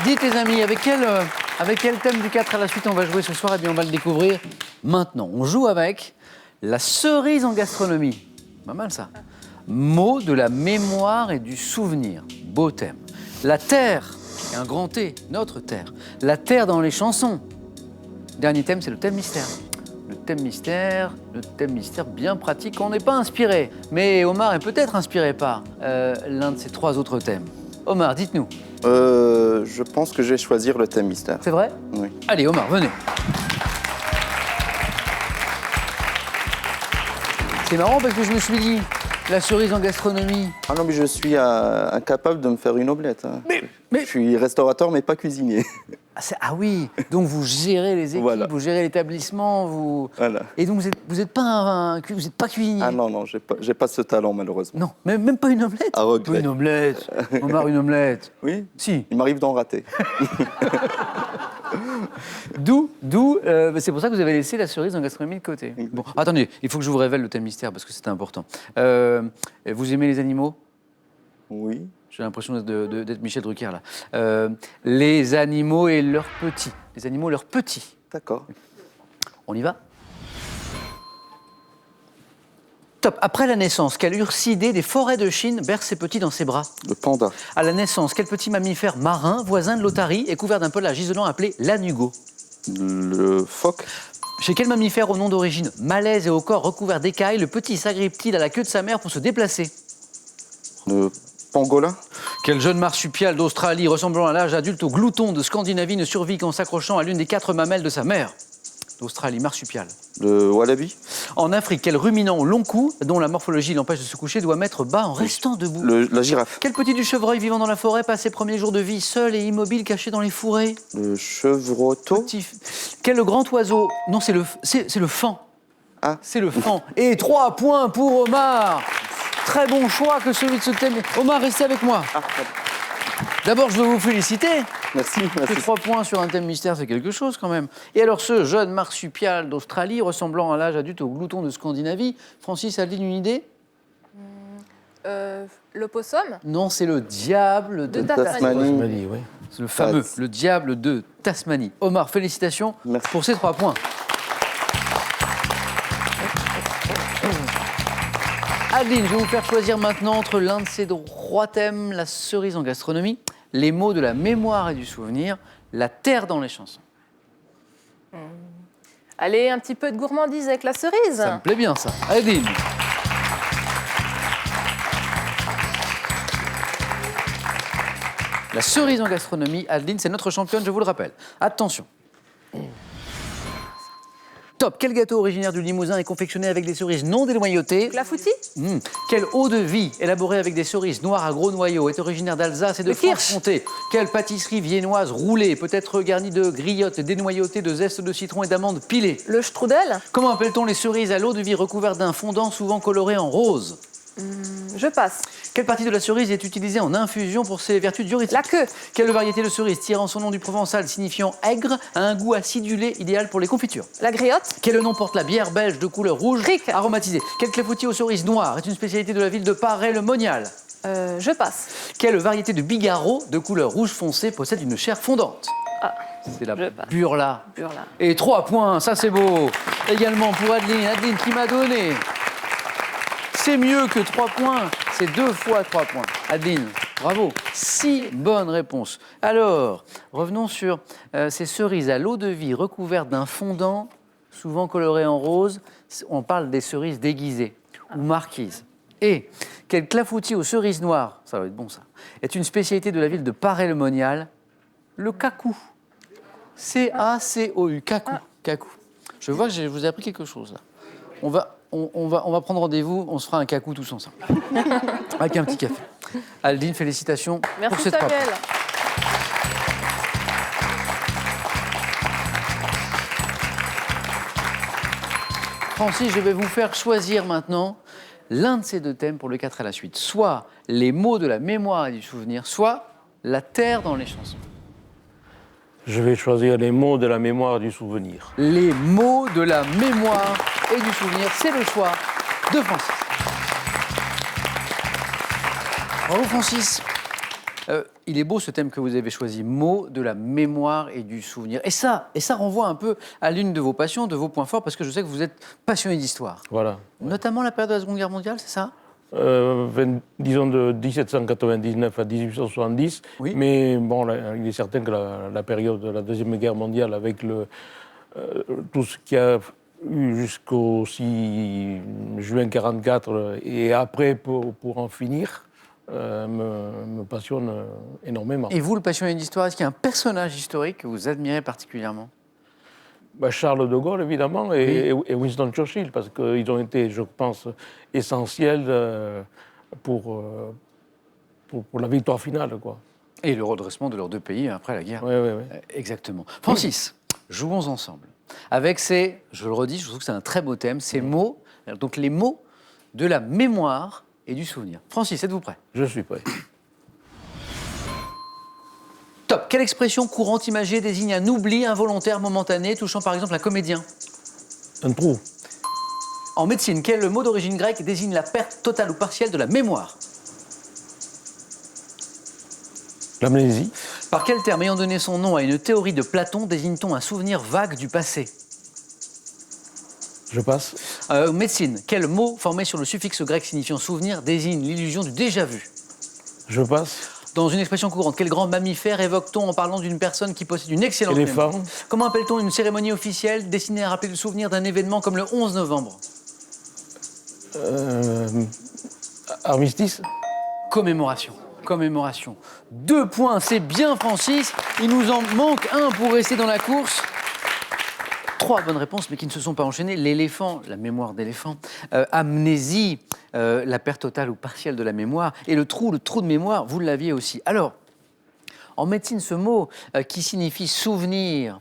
Dites les amis, avec quel thème du 4 à la suite on va jouer ce soir? Eh bien on va le découvrir maintenant. On joue avec la cerise en gastronomie. Pas mal ça. Mot de la mémoire et du souvenir. Beau thème. La terre, un grand T, notre terre. La terre dans les chansons. Dernier thème, c'est le thème mystère. Le thème mystère bien pratique. On n'est pas inspiré, mais Omar est peut-être inspiré par l'un de ces trois autres thèmes. Omar, dites-nous. Je pense que je vais choisir le thème mystère. C'est vrai? Oui. Allez, Omar, venez. C'est marrant parce que je me suis dit, la cerise en gastronomie. Ah non, mais je suis incapable de me faire une omelette. Hein. Mais- Je suis restaurateur, mais pas cuisinier. Ah oui, donc vous gérez les équipes, Voilà. vous gérez l'établissement, vous... Voilà. Et donc vous n'êtes pas cuisinier. Ah non, j'ai pas ce talent, malheureusement. Non, même pas une omelette. À regret. Pas une omelette. Omar, une omelette. Oui, Si. il m'arrive d'en rater. C'est pour ça que vous avez laissé la cerise en gastronomie de côté. Bon, attendez, il faut que je vous révèle le thème mystère parce que c'est important. Vous aimez les animaux? Oui. J'ai l'impression d'être Michel Drucker là. Les animaux et leurs petits. Les animaux et leurs petits. D'accord. On y va? Top. Après la naissance, quelle ursidée des forêts de Chine berce ses petits dans ses bras? Le panda. À la naissance, quel petit mammifère marin, voisin de l'otarie, est couvert d'un pelage isolant appelé lanugo? Le phoque. Chez quel mammifère au nom d'origine malaise et au corps recouvert d'écailles, le petit s'agrippe-t-il à la queue de sa mère pour se déplacer? Le pangolin. Quel jeune marsupial d'Australie, ressemblant à l'âge adulte au glouton de Scandinavie, ne survit qu'en s'accrochant à l'une des 4 mamelles de sa mère? D'Australie, marsupial. Le wallaby. En Afrique, quel ruminant au long cou, dont la morphologie l'empêche de se coucher, doit mettre bas en restant debout? La girafe. Quel petit du chevreuil vivant dans la forêt passe ses premiers jours de vie seul et immobile, caché dans les fourrés? Le chevreauteau. Quel grand oiseau? Non, c'est le faon. Ah. C'est le faon. Et 3 points pour Omar. Très bon choix que celui de ce thème. Omar, restez avec moi. Ah, D'abord, je veux vous féliciter. merci, Que merci. 3 points sur un thème mystère, c'est quelque chose quand même. Et alors, ce jeune marsupial d'Australie, ressemblant à l'âge adulte au glouton de Scandinavie, Francis, a-t-il une idée? L'opossum. Non, c'est le diable de De Tasmanie. Tasmanie. oui. C'est le fameux, Ah, le diable de Tasmanie. Omar, félicitations Merci. pour ces 3 points. Adeline, je vais vous faire choisir maintenant entre l'un de ces 3 thèmes, la cerise en gastronomie, les mots de la mémoire et du souvenir, la terre dans les chansons. Allez, un petit peu de gourmandise avec la cerise. Ça me plaît bien, ça. Adeline. La cerise en gastronomie, Adeline, c'est notre championne, je vous le rappelle. Attention. Top. Quel gâteau originaire du Limousin est confectionné avec des cerises non dénoyautées? Clafoutis. Quelle eau de vie élaborée avec des cerises noires à gros noyaux est originaire d'Alsace et de Le kirsch. Franche-Comté? Quelle pâtisserie viennoise roulée peut être garnie de griottes dénoyautées de zeste de citron et d'amandes pilées? Le strudel. Comment appelle-t-on les cerises à l'eau de vie recouvertes d'un fondant souvent coloré en rose? Je passe. Quelle partie de la cerise est utilisée en infusion pour ses vertus diurétiques? La queue. Quelle variété de cerise, tirant son nom du provençal signifiant aigre, a un goût acidulé idéal pour les confitures? La griotte. Quel nom porte la bière belge de couleur rouge Cric. aromatisée? Quel clafoutis aux cerises noires est une spécialité de la ville de Paray-le-Monial? Je passe. Quelle variété de bigarreau de couleur rouge foncé possède une chair fondante? Ah, C'est la je passe. burla. Burla. Et 3 points, ça c'est beau. Également pour Adeline. Adeline qui m'a donné. C'est mieux que 3 points, c'est 2 fois 3 points. Adeline, bravo. 6 bonnes réponses. Alors, revenons sur ces cerises à l'eau de vie recouvertes d'un fondant, souvent coloré en rose. On parle des cerises déguisées ou marquises. Et quel clafoutis aux cerises noires, ça va être bon ça, est une spécialité de la ville de Paray-le-Monial? Le cacou. C-A-C-O-U, cacou. Cacou. Je vois que je vous ai appris quelque chose là. On va prendre rendez-vous, on se fera un cacou tous ensemble. Avec un petit café. Aldine, félicitations pour Merci cette frappe. Samuel. Francis, je vais vous faire choisir maintenant l'un de ces 2 thèmes pour le 4 à la suite. Soit les mots de la mémoire et du souvenir, soit la terre dans les chansons. Je vais choisir les mots de la mémoire et du souvenir. Les mots de la mémoire et du souvenir, c'est le choix de Francis. Bravo Francis. Il est beau ce thème que vous avez choisi, mots de la mémoire et du souvenir. Et ça renvoie un peu à l'une de vos passions, de vos points forts, parce que je sais que vous êtes passionné d'histoire. Voilà. Notamment la période de la Seconde Guerre mondiale, c'est ça? Disons de 1799 à 1870. Oui. Mais bon, il est certain que la période de la Deuxième Guerre mondiale, avec tout ce qu'il y a eu jusqu'au 6 juin 1944 et après pour en finir, me passionne énormément. Et vous, le passionné d'histoire, est-ce qu'il y a un personnage historique que vous admirez particulièrement? Charles de Gaulle, évidemment, et Winston Churchill, parce qu'ils ont été, je pense, essentiels pour la victoire finale, quoi. Et le redressement de leurs deux pays après la guerre. Oui. Exactement. Francis, jouons ensemble. Avec ces, je le redis, je trouve que c'est un très beau thème, ces mots, donc les mots de la mémoire et du souvenir. Francis, êtes-vous prêt? Je suis prêt. Top. Quelle expression courante imagée désigne un oubli involontaire momentané, touchant par exemple un comédien? Un trou. En médecine, quel mot d'origine grecque désigne la perte totale ou partielle de la mémoire? L'amnésie. Par quel terme ayant donné son nom à une théorie de Platon désigne-t-on un souvenir vague du passé? Je passe. Médecine, quel mot formé sur le suffixe grec signifiant souvenir désigne l'illusion du déjà-vu? Je passe. Dans une expression courante, quel grand mammifère évoque-t-on en parlant d'une personne qui possède une excellente Éléphant. mémoire? Comment appelle-t-on une cérémonie officielle destinée à rappeler le souvenir d'un événement comme le 11 novembre? Armistice. Commémoration. Commémoration. 2 points, c'est bien Francis. Il nous en manque un pour rester dans la course. 3 bonnes réponses, mais qui ne se sont pas enchaînées. L'éléphant, la mémoire d'éléphant. Amnésie, la perte totale ou partielle de la mémoire. Et le trou de mémoire, vous l'aviez aussi. Alors, en médecine, ce mot qui signifie souvenir,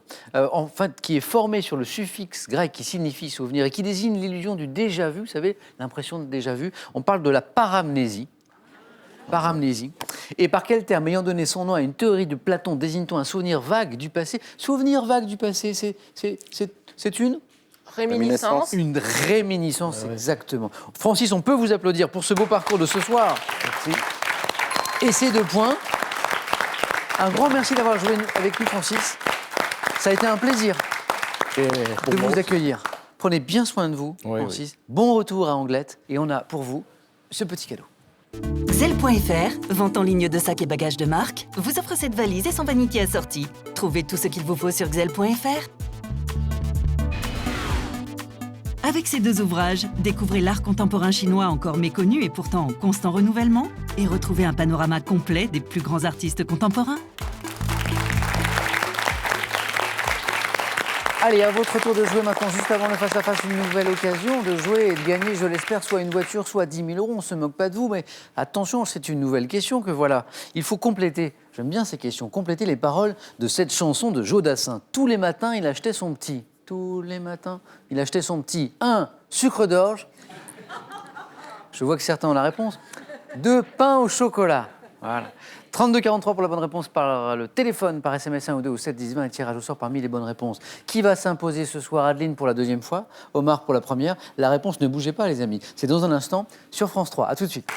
qui est formé sur le suffixe grec qui signifie souvenir et qui désigne l'illusion du déjà-vu, vous savez, l'impression de déjà-vu, on parle de la paramnésie. Paramnésie. Et par quel terme, ayant donné son nom à une théorie de Platon, désigne-t-on un souvenir vague du passé? Souvenir vague du passé, c'est une Réminiscence. Une réminiscence, exactement. Francis, on peut vous applaudir pour ce beau parcours de ce soir. Merci. Et ces 2 points. Un grand merci d'avoir joué avec nous, Francis. Ça a été un plaisir de vous accueillir. Prenez bien soin de vous, Francis. Oui. Bon retour à Anglette. Et on a pour vous ce petit cadeau. Xel.fr, vente en ligne de sacs et bagages de marque, vous offre cette valise et son vanity assorti. Trouvez tout ce qu'il vous faut sur Xel.fr. Avec ces 2 ouvrages, découvrez l'art contemporain chinois encore méconnu et pourtant en constant renouvellement, et retrouvez un panorama complet des plus grands artistes contemporains. Allez, à votre tour de jouer maintenant, juste avant le face-à-face, une nouvelle occasion de jouer et de gagner, je l'espère, soit une voiture, soit 10 000 €. On ne se moque pas de vous, mais attention, c'est une nouvelle question que voilà. Il faut compléter, j'aime bien ces questions, compléter les paroles de cette chanson de Joe Dassin. Tous les matins, il achetait son petit. Tous les matins, il achetait son petit. 1, sucre d'orge. Je vois que certains ont la réponse. 2, pain au chocolat. Voilà. 32-43 pour la bonne réponse par le téléphone, par SMS 1 ou 2 ou 7 10 20 et tirage au sort parmi les bonnes réponses. Qui va s'imposer ce soir? Adeline pour la 2e fois, Omar pour la première. La réponse, ne bougez pas les amis. C'est dans un instant sur France 3. A tout de suite.